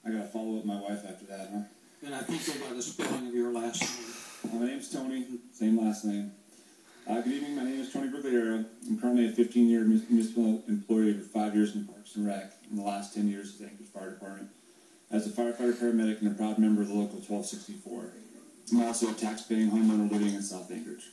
I gotta follow up my wife after that, huh? And I think they got a spelling of your last name. My name's Tony, same last name. Good evening, my name is Tony Brugliera. I'm currently a 15-year municipal employee with 5 years in Parks and Rec, and the last 10 years at the Anchorage Fire Department as a firefighter, paramedic, and a proud member of the local 1264. I'm also a tax-paying homeowner living in South Anchorage.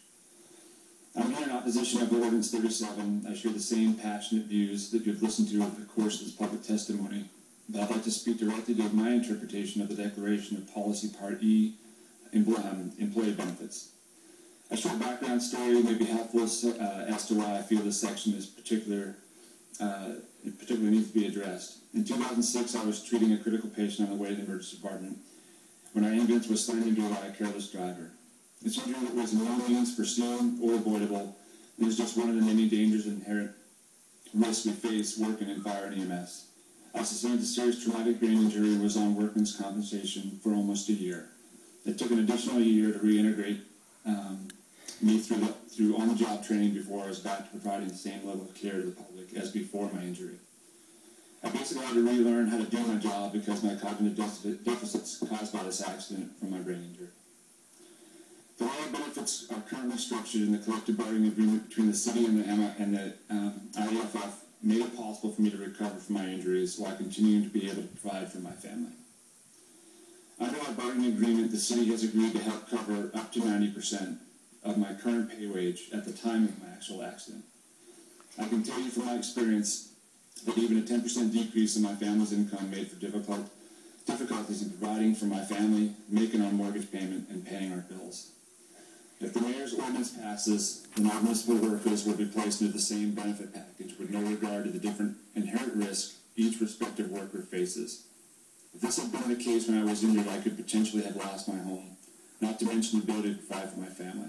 I'm here in opposition of Ordinance 37. I share the same passionate views that you've listened to over the course of this public testimony, but I'd like to speak directly to my interpretation of the declaration of Policy Part E, employee benefits. A short background story may be helpful as to why I feel this section is particularly needs to be addressed. In 2006, I was treating a critical patient on the way to the emergency department when our ambulance was slammed into by a careless driver. This injury was in no means foreseen or avoidable. It was just one of the many dangers and inherent risks we face working in fire and EMS. I sustained a serious traumatic brain injury and was on workman's compensation for almost a year. It took an additional year to reintegrate me through on-the-job training before I was back to providing the same level of care to the public as before my injury. I basically had to relearn how to do my job because my cognitive deficits caused by this accident from my brain injury. The way benefits are currently structured in the collective bargaining agreement between the city and the IAFF made it possible for me to recover from my injuries while continuing to be able to provide for my family. Under our bargaining agreement, the city has agreed to help cover up to 90% of my current pay wage at the time of my actual accident. I can tell you from my experience that even a 10% decrease in my family's income made for difficulties in providing for my family, making our mortgage payment, and paying our bills. If the mayor's ordinance passes, then our municipal workers will be placed into the same benefit package with no regard to the different inherent risks each respective worker faces. If this had been the case when I was injured, I could potentially have lost my home, not to mention the ability to provide for my family.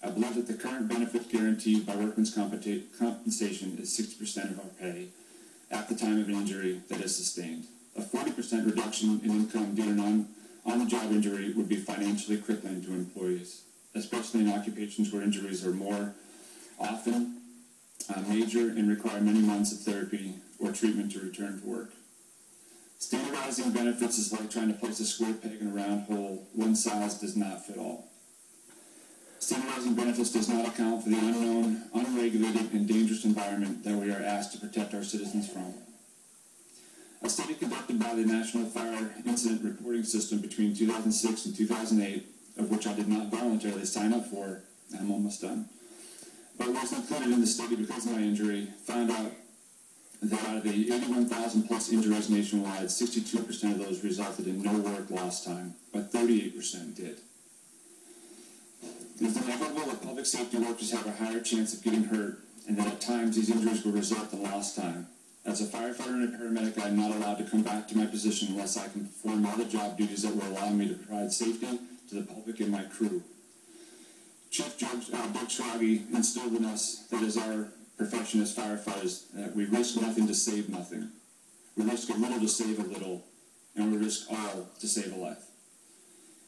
I believe that the current benefit guaranteed by workman's compensation is 60% of our pay at the time of an injury that is sustained. A 40% reduction in income due to an on-the-job injury would be financially crippling to employees, especially in occupations where injuries are more often major and require many months of therapy or treatment to return to work. Standardizing benefits is like trying to place a square peg in a round hole. One size does not fit all. Standardizing benefits does not account for the unknown, unregulated, and dangerous environment that we are asked to protect our citizens from. A study conducted by the National Fire Incident Reporting System between 2006 and 2008, of which I did not voluntarily sign up for, I'm almost done, but was included in the study because of my injury, found out that out of the 81,000 plus injuries nationwide, 62% of those resulted in no work lost time, but 38% did. It is inevitable that public safety workers have a higher chance of getting hurt, and that at times these injuries will result in lost time. As a firefighter and a paramedic, I am not allowed to come back to my position unless I can perform all the job duties that will allow me to provide safety to the public and my crew. Chief Judge Doug Schrage instilled in us that as our profession as firefighters, that we risk nothing to save nothing. We risk a little to save a little, and we risk all to save a life.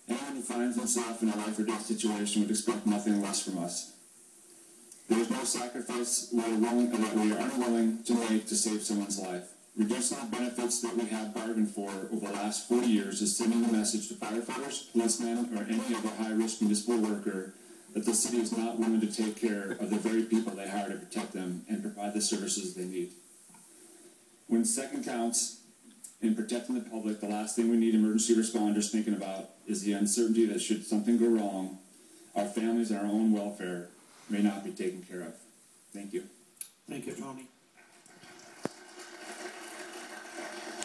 Anyone who finds himself in a life or death situation would expect nothing less from us. There is no sacrifice that we are unwilling to make to save someone's life. Reducing the benefits that we have bargained for over the last 40 years is sending a message to firefighters, policemen, or any other high-risk municipal worker that the city is not willing to take care of the very people they hire to protect them and provide the services they need. When second counts in protecting the public, the last thing we need emergency responders thinking about is the uncertainty that should something go wrong, our families and our own welfare may not be taken care of. Thank you. Thank you, Tony.